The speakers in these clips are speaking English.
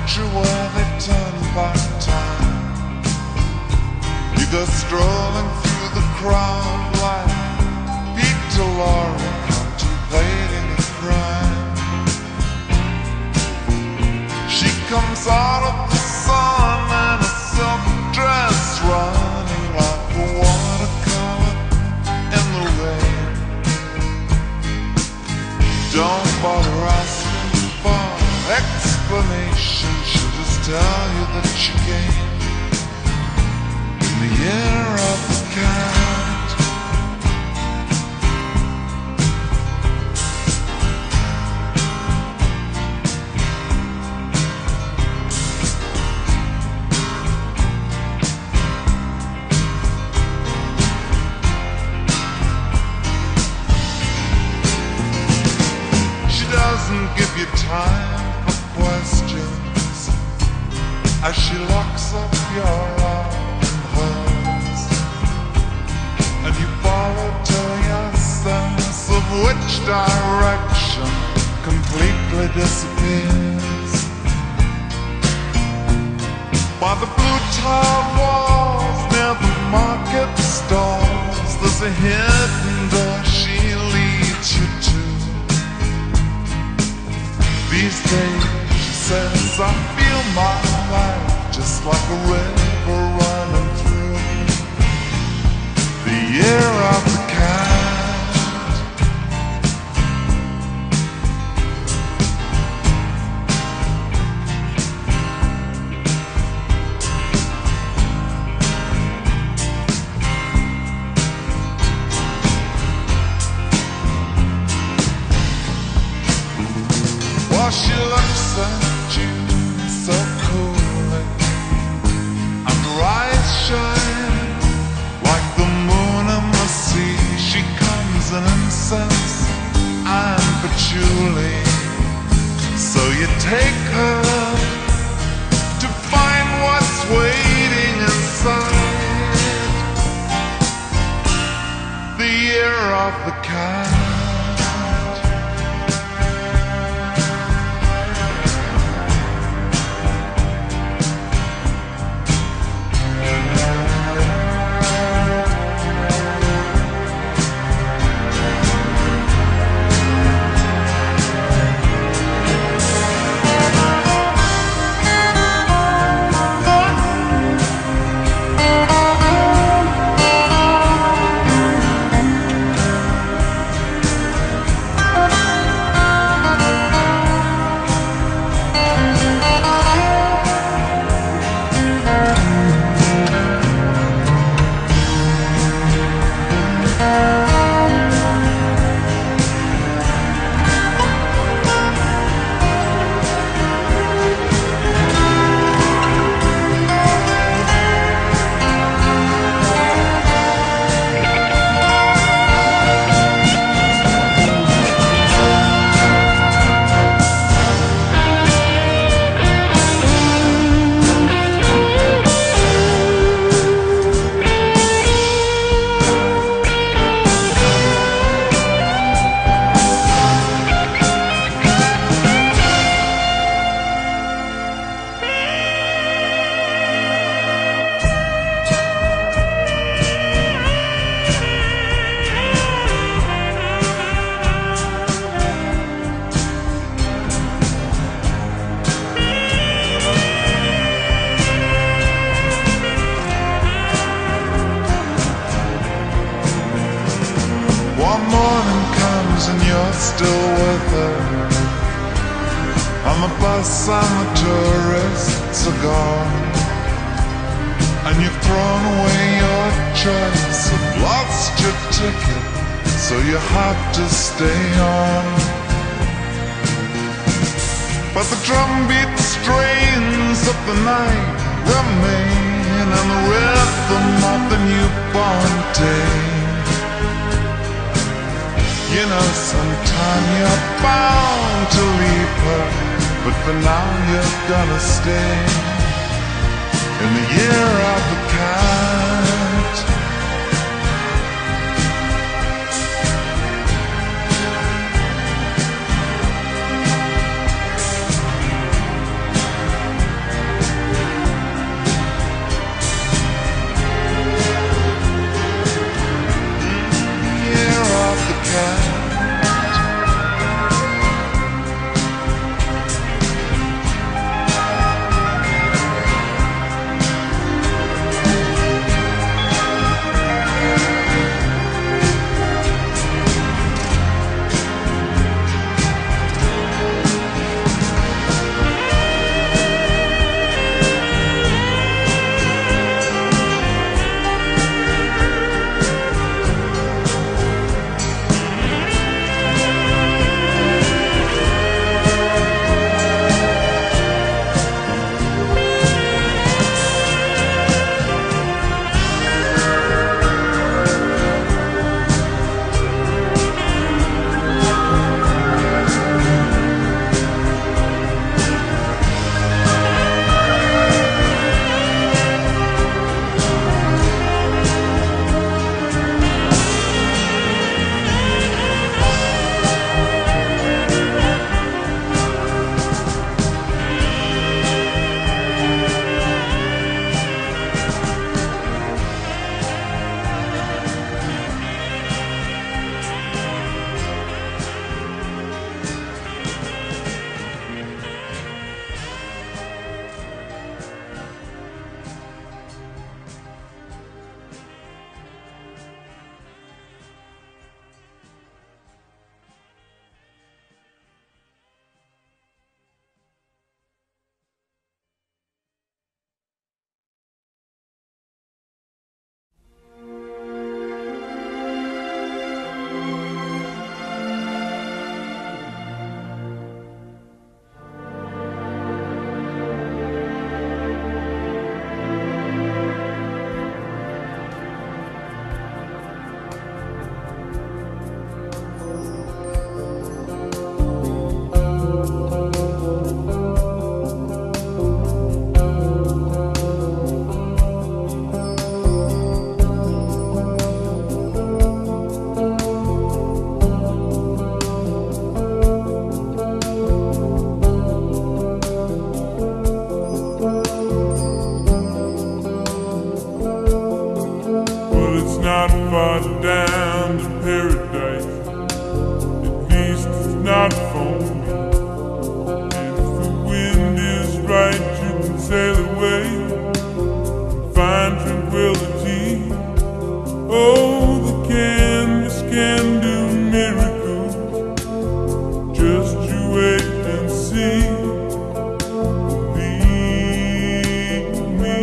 country where they turn back time. You go strolling through the crowd like Peter Lorre contemplating a crime. She comes out of the sun in a silk dress, running like a watercolor in the rain. Don't bother asking for explanation, she'll just tell you that you came in the year of the cat. She doesn't give you time for questions as she locks up your arm in hers, and you follow till your sense of which direction completely disappears. By the blue tiled walls near the market stalls, there's a hidden door she leads you to. These days, she says, I feel my life just like a river running through the year of the cat. While she looks at you so coolly, and her eyes shine like the moon in the sea. She comes in incense and patchouli, so you take her to find what's waiting inside the year of the cat. Still with her on the bus, and the tourists are gone, and you've thrown away your choice, have lost your ticket, so you have to stay on. But the drumbeat strains of the night remain, and the rhythm of the newborn day. You know, sometime you're bound to leave her, but for now you're gonna stay in the year of the cat. away, find tranquility. Oh, the canvas can do miracles. Just you wait and see. Believe me.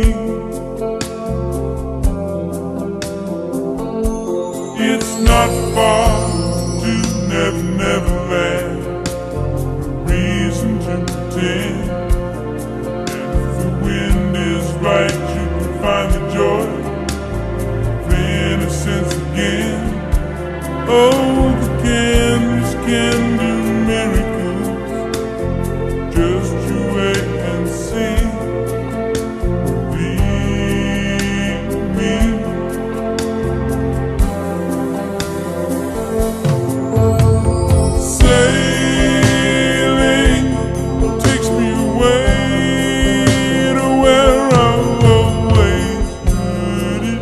It's not far to Never, Never Land. Reason to pretend. And if the wind is right, you can find the joy of innocence again. Oh, the canvas can do miracles. Just you wait and see. Believe me. Sailing takes me away to where I've always heard it.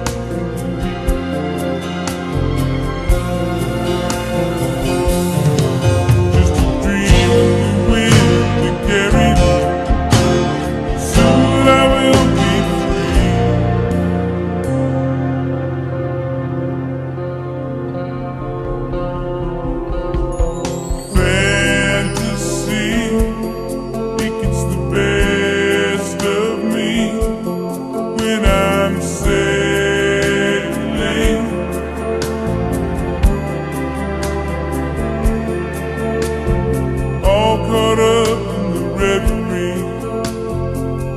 Just a dream of the wind to carry me. Soon I will be free. Fantasy, think it's the best of me when I'm sailing. All caught up in the reverie.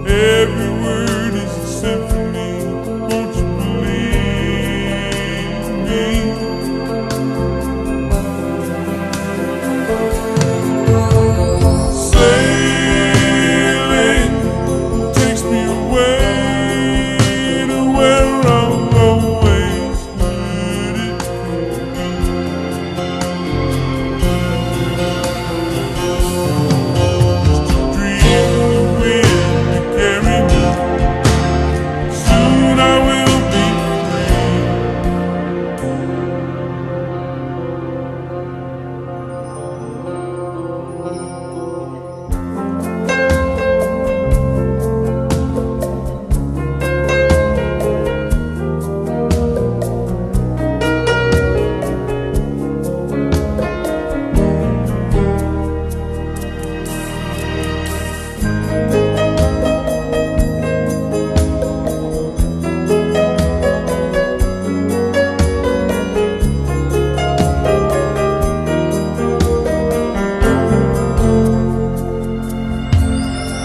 Every word is a symphony. Won't you believe me? Sailing takes me away to where I've always heard it. Just a dream of the wind to carry me. Soon I will be free.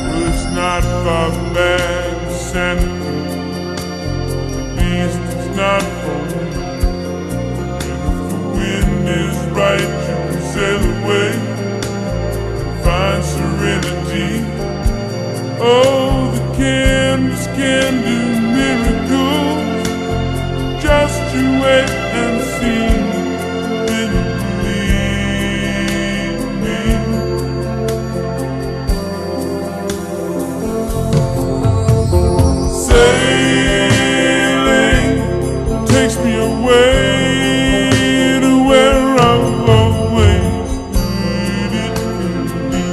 Well, it's not far back to sanity. At least it's not far. And if the wind is right, you can sail away and find serenity. Oh, the canvas can do miracles. Just you wait and see. Then you believe me. Sailing takes me away to where I've always heard it can be.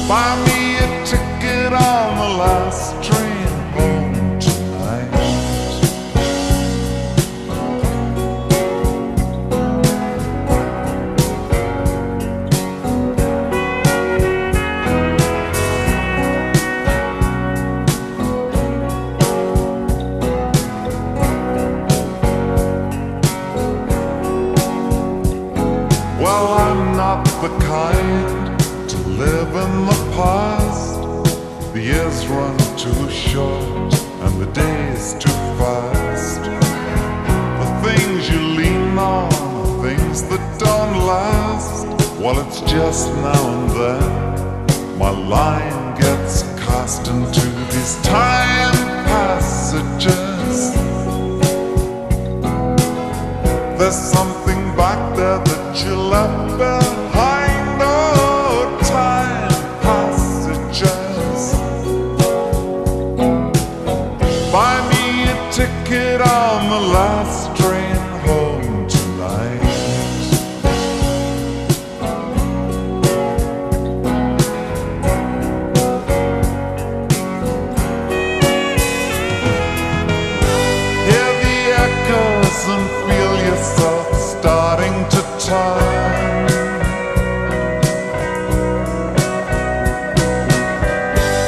Buy me a ticket on the last train home tonight. Well, I'm not the kind to live in the past. The years run too short and the days too fast. The things you lean on are things that don't last. Well, it's just now and then my line gets cast into these time passages. There's something back there that you left behind. Oh, time passages. Buy me a ticket on the last train home tonight. Hear the echoes and feel yourself starting to turn.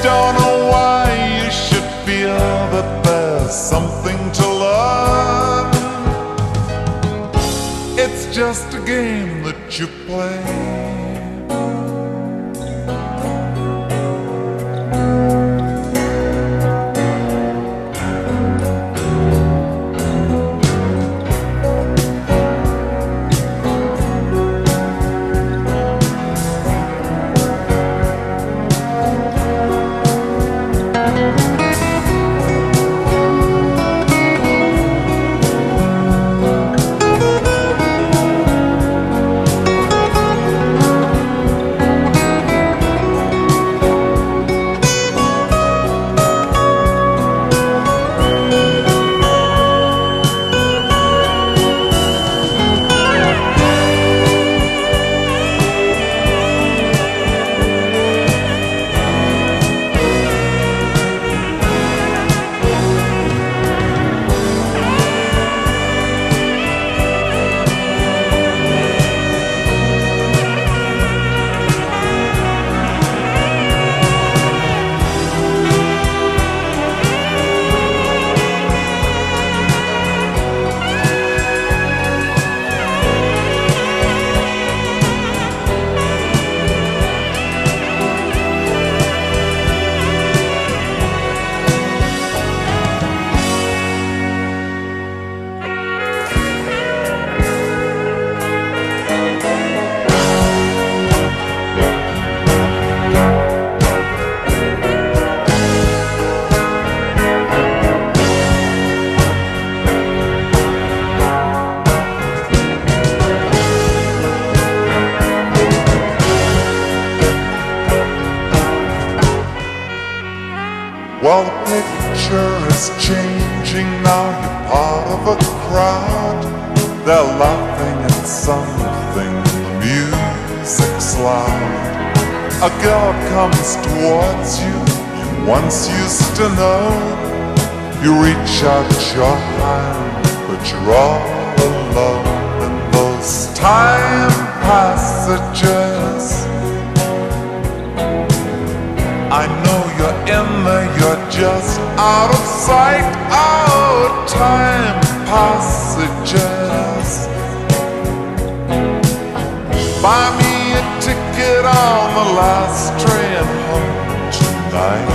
Don't know why you should feel that there's something to learn. It's just a game that you play. Well, the picture is changing now. You're part of a crowd. They're laughing at something. The music's loud. A girl comes towards you. You once used to know. You reach out your hand, but you're all alone in those time passages. I know you're in there, you're just out of sight. Oh, time passages. Buy me a ticket on the last train home tonight.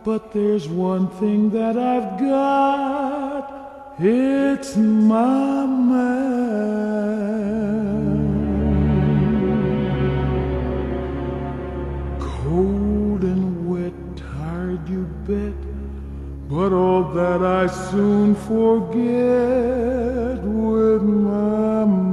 But there's one thing that I've got, it's my man. Cold and wet, tired you bet, but all that I soon forget with my man.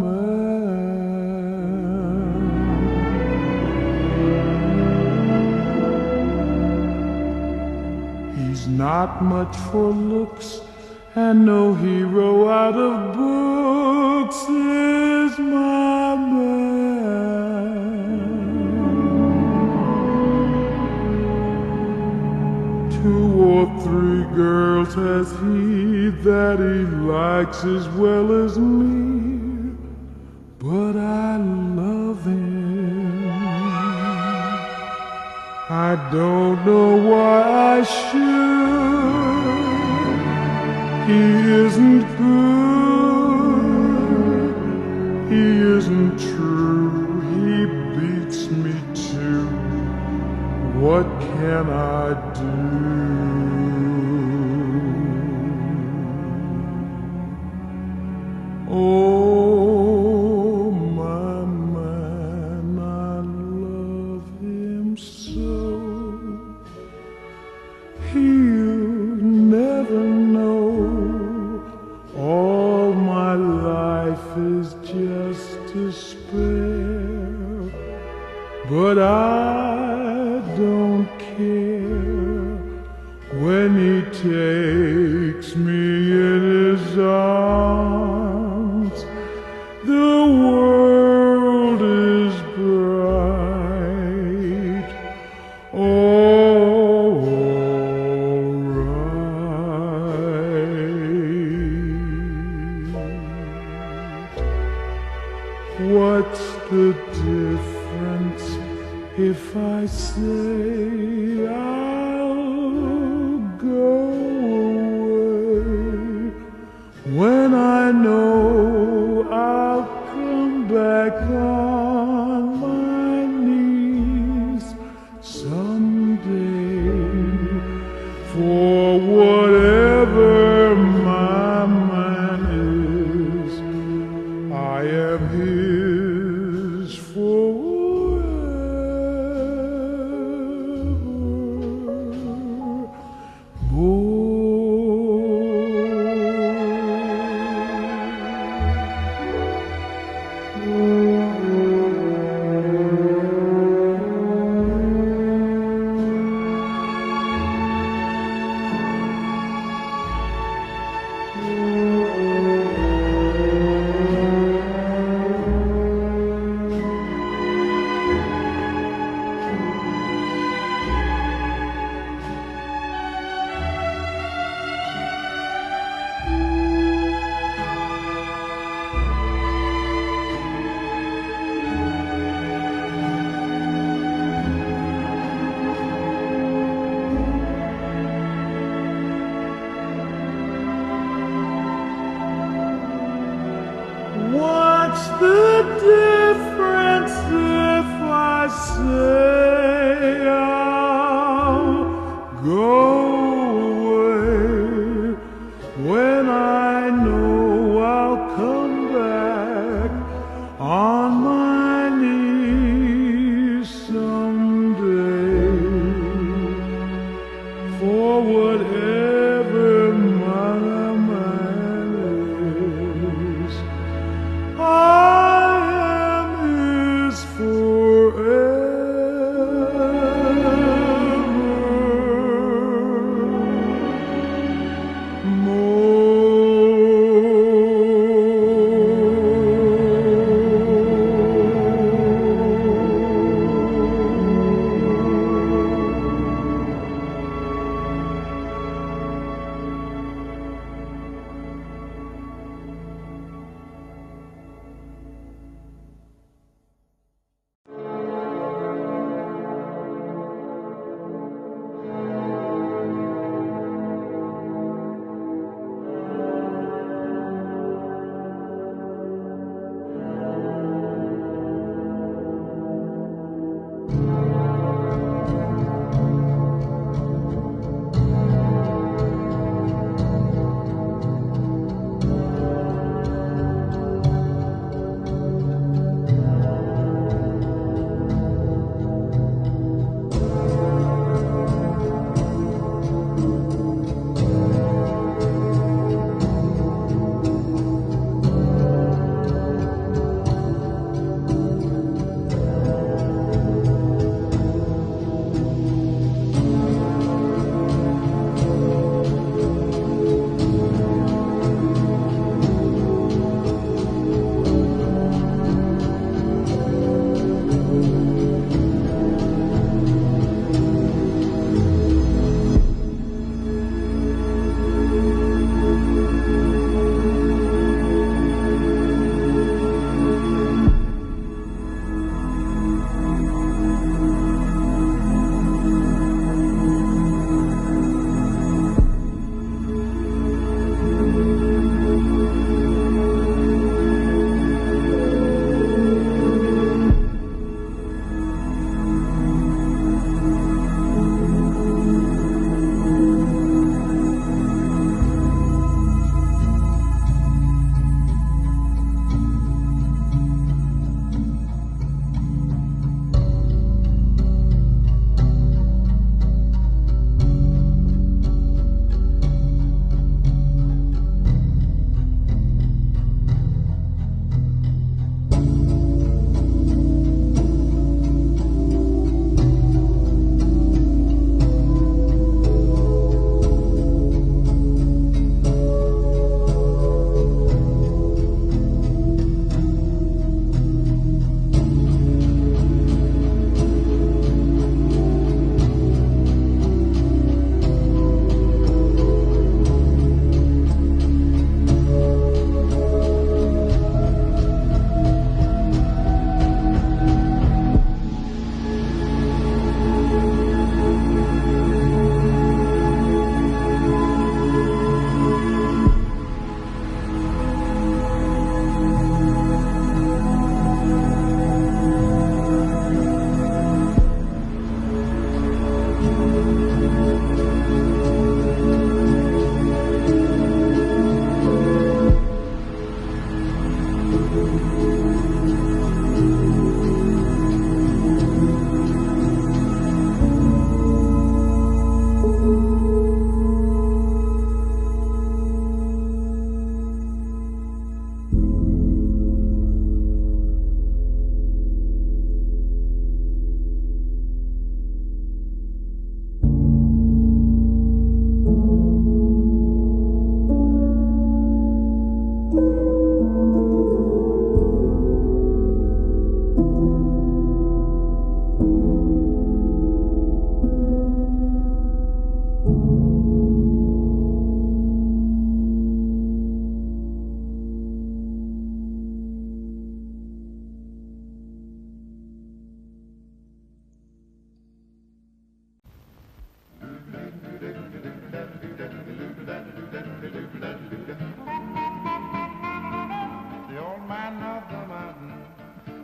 He's not much for looks, and no hero out of books is my man. 2 or 3 girls has he that he likes as well as me, but I love him. I don't know why I should. He isn't good, he isn't true, he beats me too. What can I do? Oh, my man, I love him so. He'll never know. All my life is just to spare, but I don't care when he takes me in his arms. The world is bright. What's the difference if I say I'll go away when I know I'll come back on my knees someday? For whatever my man is, I am his What's the difference if I say I'll go away when I know I'll come back on my knees someday? For whatever my man is, I am his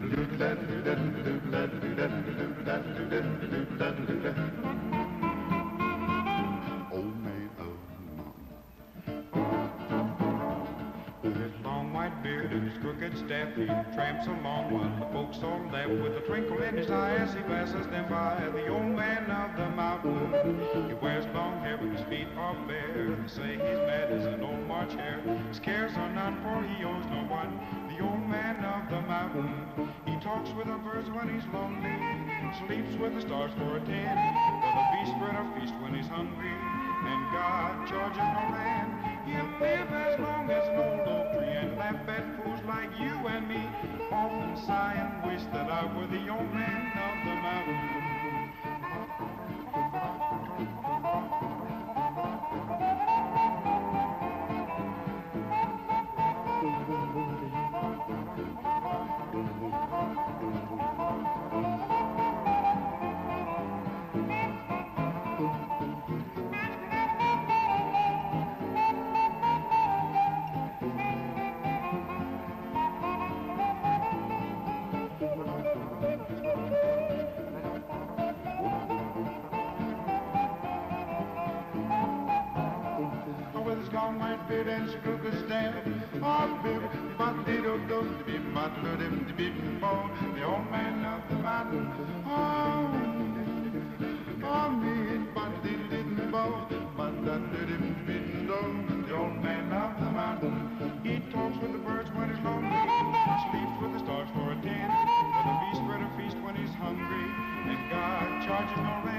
Old man of the mountain. His long white beard and his crooked staff, he tramps along while the folks all laugh with a twinkle in his eye as he passes them by. The old man of the mountain, he wears long hair but his feet are bare. They say he's mad as an old March hare. His cares are none for he owes no one. The old man of the mountain, he talks with the birds when he's lonely, sleeps with the stars for a 10. For the beast spread a feast when he's hungry, and God charges no man. He'll live as long as an old oak tree and laugh at fools like you and me. Often sigh and wish that I were the old man of the mountain. With his long white beard and his crooked staff, oh, baby, the old man of the mountain, oh, me, the old man of the mountain. He talks with the birds when he's lonely, sleeps with the stars for a 10. For the beast spread a feast when he's hungry, and God charges no rent.